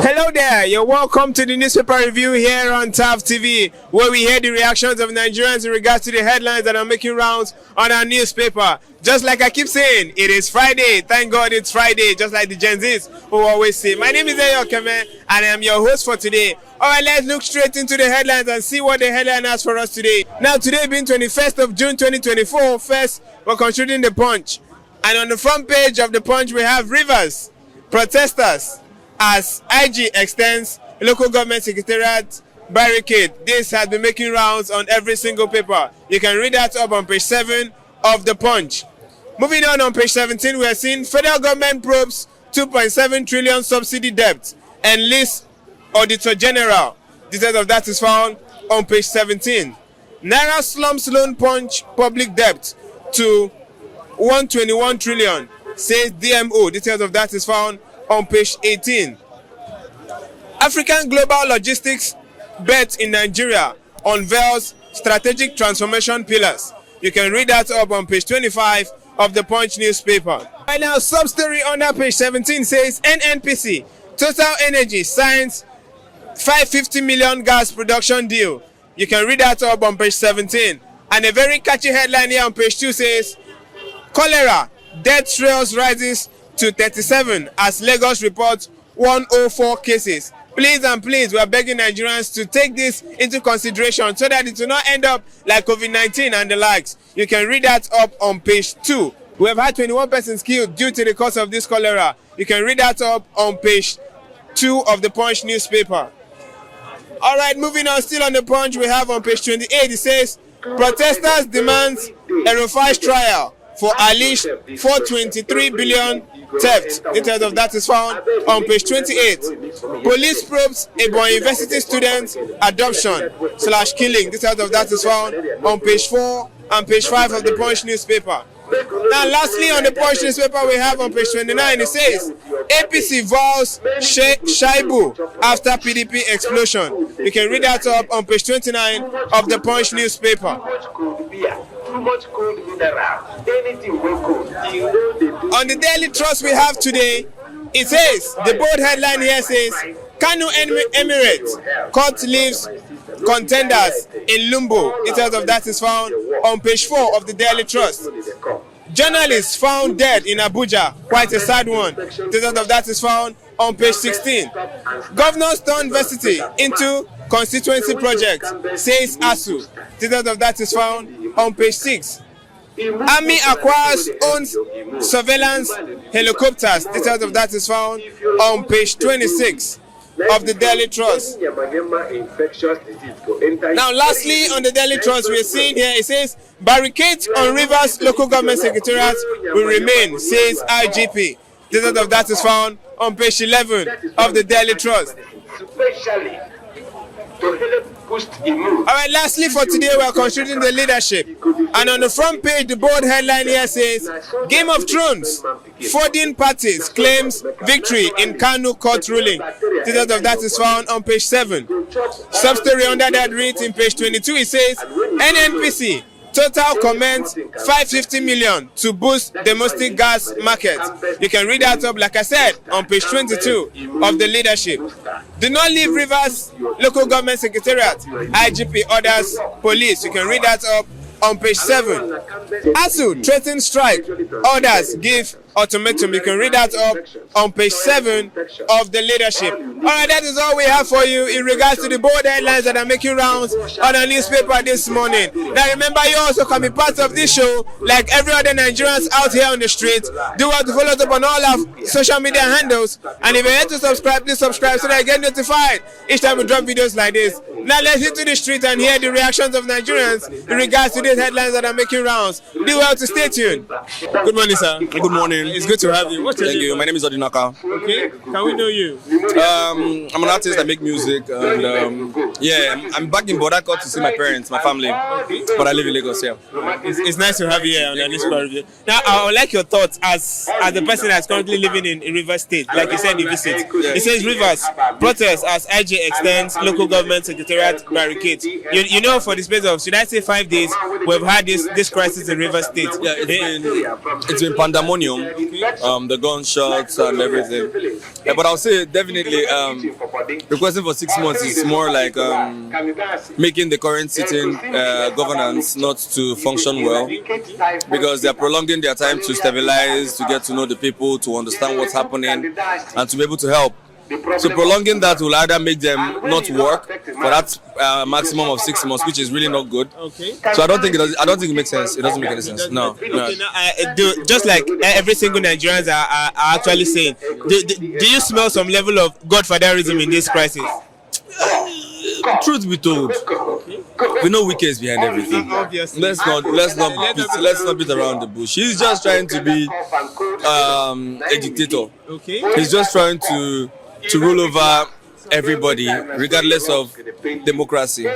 Hello there, you're welcome to the newspaper review here on TAF TV, where we hear the reactions of Nigerians in regards to the headlines that are making rounds on our newspaper. Just like I keep saying, it is Friday. Thank God it's Friday, just like the Gen Zs who always say. My name is Eyo Keme, and I am your host for today. Alright, let's look straight into the headlines and see what the headline has for us today. Now, today being 21st of June 2024, first we're considering the Punch. And on the front page of the Punch, we have Rivers, protesters, as IG extends local government secretariat barricade. This has been making rounds on every single paper. You can read that up on page 7 of the Punch. Moving on page 17, we are seeing federal government probes 2.7 trillion subsidy debt and lists Auditor General. Details of that is found on page 17. Naira slumps loan punch public debt to 121 trillion, says DMO. Details of that is found on page 18. African Global Logistics bet in Nigeria unveils strategic transformation pillars. You can read that up on page 25 of the Punch newspaper. Right now, sub-story under page 17 says NNPC, Total Energy signs 550 million gas production deal. You can read that up on page 17. And a very catchy headline here on page 2 says, cholera, death trails rises to 37 as Lagos reports 104 cases. Please and please, we are begging Nigerians to take this into consideration so that it will not end up like COVID-19 and the likes. You can read that up on page 2. We have had 21 persons killed due to the cause of this cholera. You can read that up on page 2 of the Punch newspaper. All right, moving on, still on the Punch, we have on page 28, it says, protesters demands a revised trial for alleged 423 billion theft. Details of that is found on page 28. Police probes about university students adoption / killing. Details of that is found on page 4 and page 5 of the Punch newspaper. Now, lastly, on the Punch newspaper, we have on page 29, it says, APC vows Shaibu after PDP explosion. You can read that up on page 29 of the Punch newspaper. On the Daily Trust we have today, it says, the bold headline here says, Kanu Emirates court leaves contenders in Lumbo. Details of that is found on page 4 of the Daily Trust. Journalists found dead in Abuja, quite a sad one. Details of that is found on page 16. Governors turn varsity into constituency project, says ASU. Details of that is found on page 6. Army acquires owns surveillance helicopters. Details of that is found on page 26 of the Daily Trust. Now, lastly, on the Daily Trust, we are seeing here, it says, barricades on Rivers local government secretariat will remain, says IGP. Details of that is found on page 11 of the Daily Trust. Alright, lastly for today, we are considering the leadership. And on the front page, the bold headline here says, Game of Thrones, 14 parties claims victory in Kanu court ruling. Details of that is found on page 7. Sub-story under that reads in page 22, it says, NNPC, Total comments 550 million to boost domestic gas market. You can read that up, like I said, on page 22 of the leadership. Do not leave Rivers local government secretariat. IGP orders police. You can read that up on page 7. ASU threatens strike. Orders give ultimatum. You can read that up on page 7 of the leadership. Alright, that is all we have for you in regards to the bold headlines that are making rounds on the newspaper this morning. Now remember, you also can be part of this show like every other Nigerians out here on the street. Do well to follow us up on all our social media handles. And if you're yet to subscribe, please subscribe so that you get notified each time we drop videos like this. Now let's hit to the street and hear the reactions of Nigerians in regards to these headlines that are making rounds. Do well to stay tuned. Good morning, sir. Good morning. It's good to have you. What's your Thank name? you. My name is Odinaka. Okay. Can we know you? I'm an artist. I make music, and I'm back in Bodakot to see my parents, my family. But I live in Lagos here. It's nice to have you here on the newspaper review. Now, I would like your thoughts as the person that's currently living in Rivers State. Like you said, you visit. It says Rivers protest as IG extends local government secretariat barricades. You know, for the space of, should I say, 5 days, we've had this crisis in Rivers State. Yeah, it's been pandemonium, the gunshots and everything. Yeah, but I'll say definitely requesting for 6 months is more like making the current sitting governance not to function well, because they're prolonging their time to stabilize, to get to know the people, to understand what's happening, and to be able to help. So prolonging that will either make them not work for that maximum of 6 months, which is really not good. Okay. So I don't think it makes sense. It doesn't make any sense. No. Okay, just like every single Nigerians are actually saying, do you smell some level of godfatherism in this crisis? Truth be told, we know Wike is behind everything. Obviously. Let's not beat around the bush. He's just trying to be a dictator. Okay. He's just trying to rule over everybody, regardless of democracy,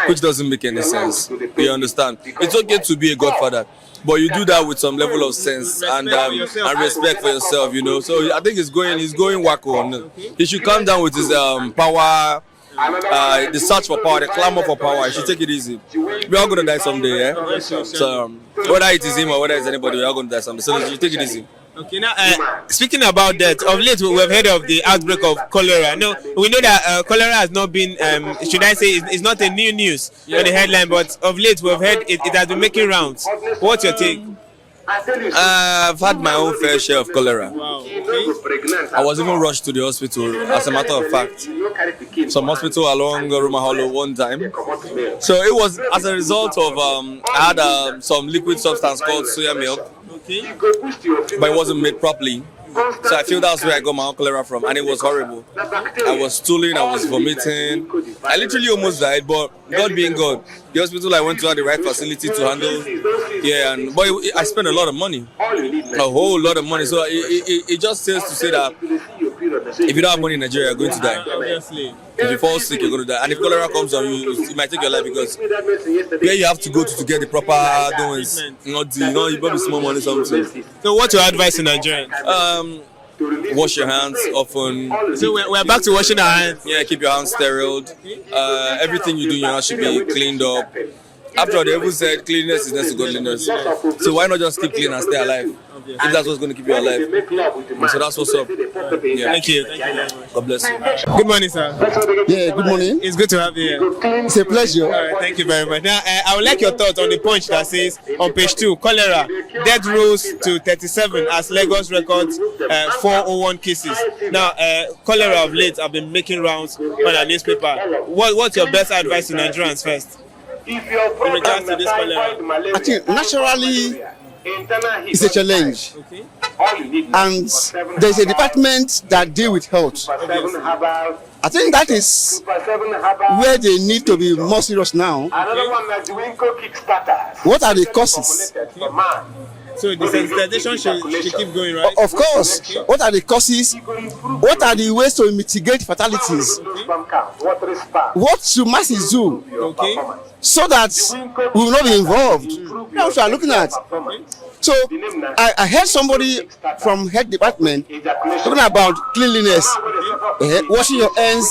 which doesn't make any sense. You understand? It's okay to be a godfather, but you do that with some level of sense and respect for yourself. You know. So I think he's going wacko. He should calm down with his power. The search for power, the clamor for power. He should take it easy. We're all gonna die someday, eh? So whether it is him or whether it's anybody, we're all gonna die someday. So you should take it easy. Okay, now speaking about that, of late we've heard of the outbreak of cholera. No, we know that cholera has not been, should I say, it's not a new news on the headline, but of late we've heard it has been making rounds. What's your take? I've had my own fair share of cholera. Wow. Okay. I was even rushed to the hospital, as a matter of fact. Some hospital along Roma Hollow one time. So it was as a result of, I had some liquid substance called soya milk. Okay. But it wasn't made properly. So I feel that's where I got my own cholera from, and it was horrible. I was stooling, I was vomiting. I literally almost died, but God being God, the hospital I went to had the right facility to handle. Yeah, and boy, I spent a lot of money, a whole lot of money. So it just says to say that if you don't have money in Nigeria, you're going to die. Obviously. If you fall sick, you're going to die. And if cholera comes on you, it might take your life, because where you have to go to get the proper doings, you probably small money something. So what's your advice to Nigerians? Wash your hands often. So we're back to washing our hands. Yeah, keep your hands sterile. Everything you do in your house should be cleaned up. After all, they even said cleanliness is next to godliness. So why not just keep clean and stay alive? If that's what's going to keep you alive. So that's what's up. Yeah. Thank you. Thank you very much. God bless you. Good morning, sir. Yeah, good morning. It's good to have you here. It's a pleasure. All right, thank you very much. Now, I would like your thoughts on the punch that says on page 2, cholera, death rose to 37 as Lagos records 401 cases. Now, cholera of late have been making rounds on our newspaper. What's your best advice to Nigerians first in regards to this cholera? I think naturally it's a challenge. Okay. And there's a department that deal with health. I think that is where they need to be more serious now. What are the causes? So the sensitization should keep going, right? Of course. Okay. What are the causes? What are the ways to mitigate fatalities? Okay. What should masses do? Okay. So that we will not be involved. That's what we are looking at. Okay. So I heard somebody from health department talking about cleanliness, washing your hands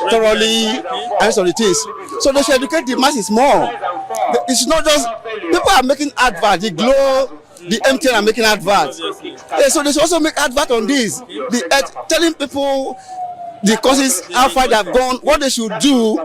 thoroughly, and some of the things. So they should educate the masses more. It's not just people are making adverts. The Glow, the MTN are making adverts. So they should also make advert on this. Telling people the causes, how far they have gone, what they should do,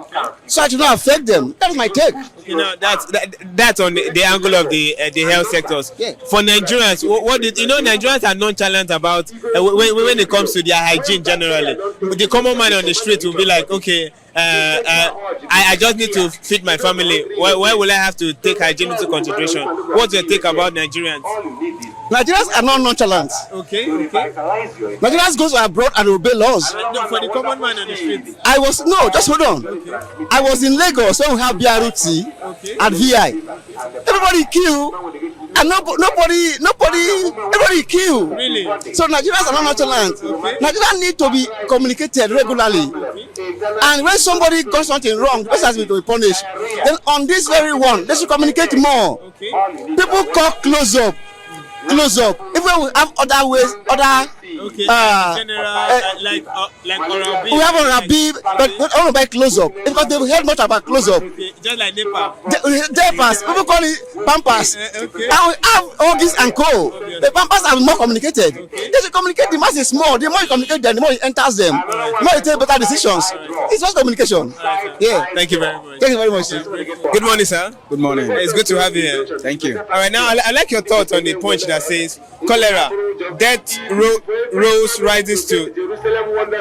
so it will not affect them. That's my take. You know, that's on the angle of the health sectors. Yeah. For Nigerians, Nigerians are nonchalant about when it comes to their hygiene generally. The common man on the street will be like, okay, I just need to feed my family. Why will I have to take hygiene into consideration? What's your take about Nigerians? Nigerians are not nonchalant. Okay. Nigerians go abroad and obey laws. No, for the common man on the street. Just hold on. Okay. I was in Lagos when we have BRT and VI. Everybody queue, and everybody queue. Really? So Nigerians are not nonchalant. Okay. Nigerians need to be communicated regularly. And when somebody got something wrong, the person has to be punished. Then on this very one, they should communicate more. Okay. People call close up. Even we have other ways, other Okay. Like Orabi. We have Orabi, but I want to buy close-up because they've heard much about close-up. Okay. Just like Nepal. Diapers, people call it Pampers. Okay. And we have all this and co. The Pampers are more communicated. Okay. They should communicate. The mass is small. The more you communicate them, the more it enters them. The more you take better decisions. It's just communication. Yeah. Thank you very much. Thank you very much. Good morning, sir. Good morning. It's good to have you here. Thank you. All right, now I like your thoughts on the punch that says cholera, death rises to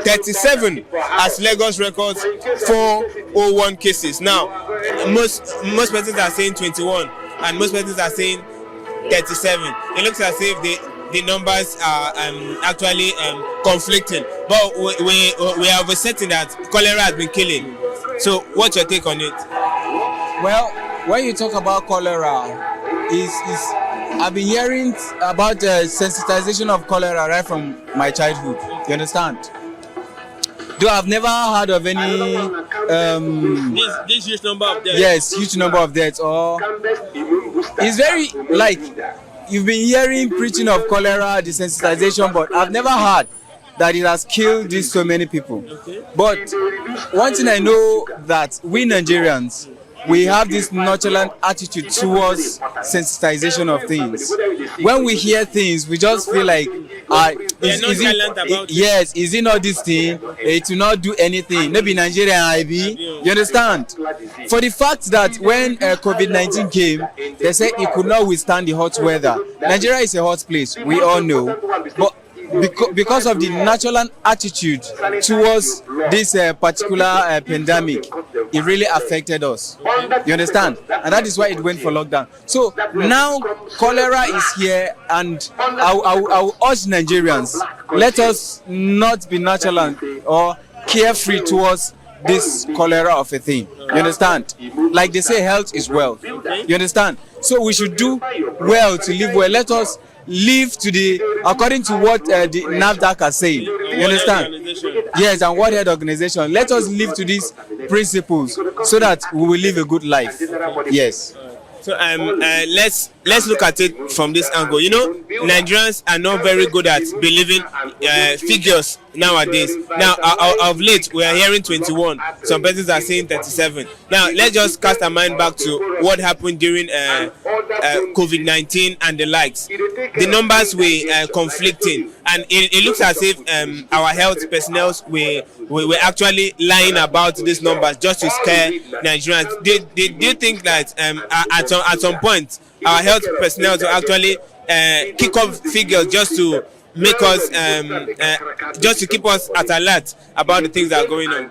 37 as Lagos records 401 cases. Now, most persons are saying 21, and most persons are saying 37. It looks as if the numbers are actually conflicting. But we are certain that cholera has been killing. So, what's your take on it? Well, when you talk about cholera, I've been hearing about sensitization of cholera right from my childhood. You understand? Though I've never heard of any This huge number of deaths. yes, huge number of deaths. Or it's very like you've been hearing preaching of cholera, desensitization, but I've never heard that it has killed these so many people. Okay. But one thing I know that we Nigerians, we have this nonchalant attitude towards sensitization of things. When we hear things, we just feel like, yes, is it not this thing? It will not do anything. Maybe Nigerian IB. You understand? For the fact that when COVID-19 came, they said it could not withstand the hot weather. Nigeria is a hot place, we all know. But because of the natural attitude towards this particular pandemic, it really affected us. You understand? And that is why it went for lockdown. So now cholera is here, and I will urge Nigerians, let us not be nonchalant or carefree towards this cholera of a thing. You understand? Like they say, health is wealth. You understand? So we should do well to live well. Let us live to according to what the NAFDAC are saying. You understand? Yes, and World Health Organization. Let us live to these principles so that we will live a good life. Yes. So let's look at it from this angle. You know, Nigerians are not very good at believing figures nowadays. Now, of late, we are hearing 21. Some persons are saying 37. Now, let's just cast our mind back to what happened during COVID-19 and the likes. The numbers were conflicting, and it looks as if our health personnel were actually lying about these numbers just to scare Nigerians. Do you think that at some point our health personnel will actually kick off figures just to make us just to keep us at alert about the things that are going on?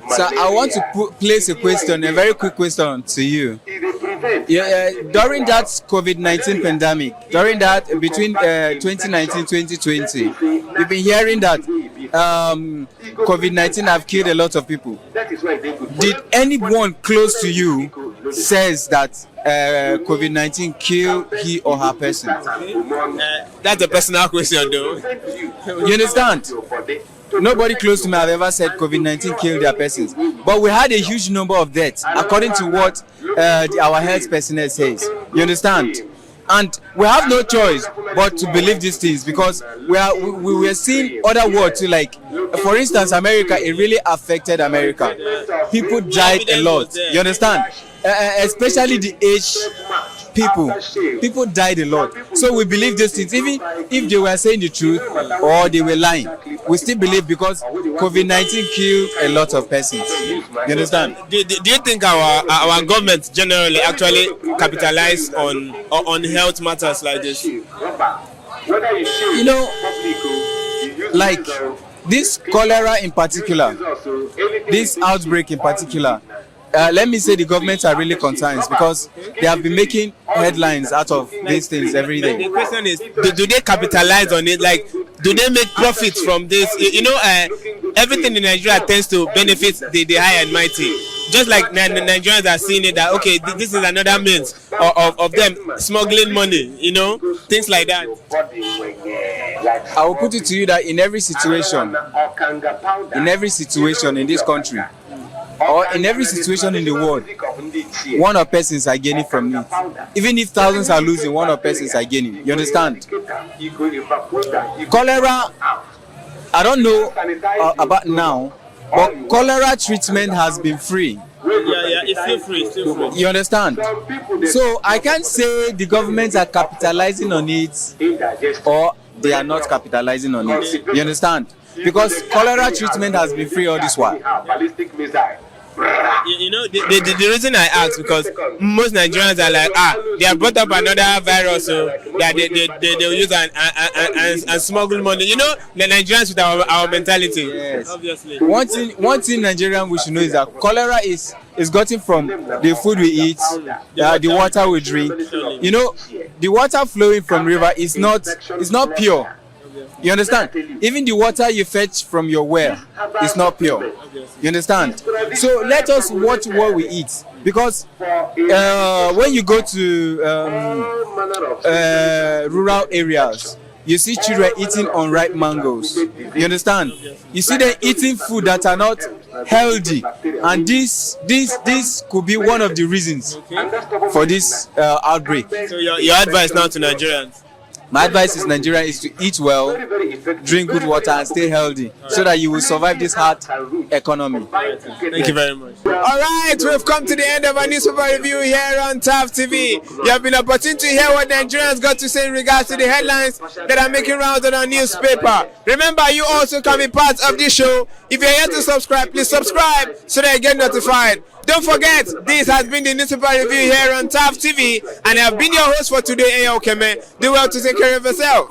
So I want to place a question, a very quick question to you. During that COVID-19 pandemic, during that between 2019-2020, we've been hearing that COVID-19 have killed a lot of people. Did anyone close to you says that COVID-19 killed he or her person? That's a personal question, though. You understand? Nobody close to me have ever said COVID-19 killed their persons. But we had a huge number of deaths, according to what our health personnel says. You understand? And we have no choice but to believe these things, because we were seeing other words too, like, for instance, America, it really affected America. People died a lot. You understand? Especially the aged people died a lot. So we believe these things, even if they were saying the truth or they were lying, we still believe, because COVID-19 killed a lot of persons. You understand? Do you think our government generally actually capitalize on health matters like this? You know, like this cholera in particular, this outbreak in particular, let me say the governments are really concerned, because they have been making headlines out of these things every day. The question is, do they capitalize on it? Like, do they make profits from this? You know, everything in Nigeria tends to benefit the high and mighty. Just like Nigerians are seeing it that, okay, this is another means of them smuggling money, you know, things like that. I will put it to you that in every situation in this country, or in every situation in the world, one or persons are gaining from it. Even if thousands are losing, one or persons are gaining. You understand? Cholera, I don't know about now, but cholera treatment has been free. Yeah, it's still free, You understand? So I can't say the governments are capitalizing on it or they are not capitalizing on it. You understand? Because cholera treatment has been free all this while. You know, the reason I ask, because most Nigerians are like, they have brought up another virus, so that they'll use and smuggle money. You know, the Nigerians with our mentality. Yes. Obviously. One thing Nigerian we should know is that cholera is gotten from the food we eat, the water we drink. You know, the water flowing from river is not pure. You understand? Even the water you fetch from your well is not pure. You understand? So let us watch what we eat, because when you go to rural areas, you see children eating unripe mangoes. You understand? You see them eating food that are not healthy, and this could be one of the reasons for this outbreak. So your advice now to Nigerians? My advice is Nigeria is to eat well, drink good water, and stay healthy, so that you will survive this hard economy. Thank you very much. All right, we've come to the end of our newspaper review here on TAF TV. You have been opportune to hear what Nigerians got to say in regards to the headlines that are making rounds on our newspaper. Remember, you also can be part of this show. If you're yet to subscribe, please subscribe so that you get notified. Don't forget, this has been the newspaper review here on TAF TV, and I have been your host for today, Okeme. Do well to take care of yourself.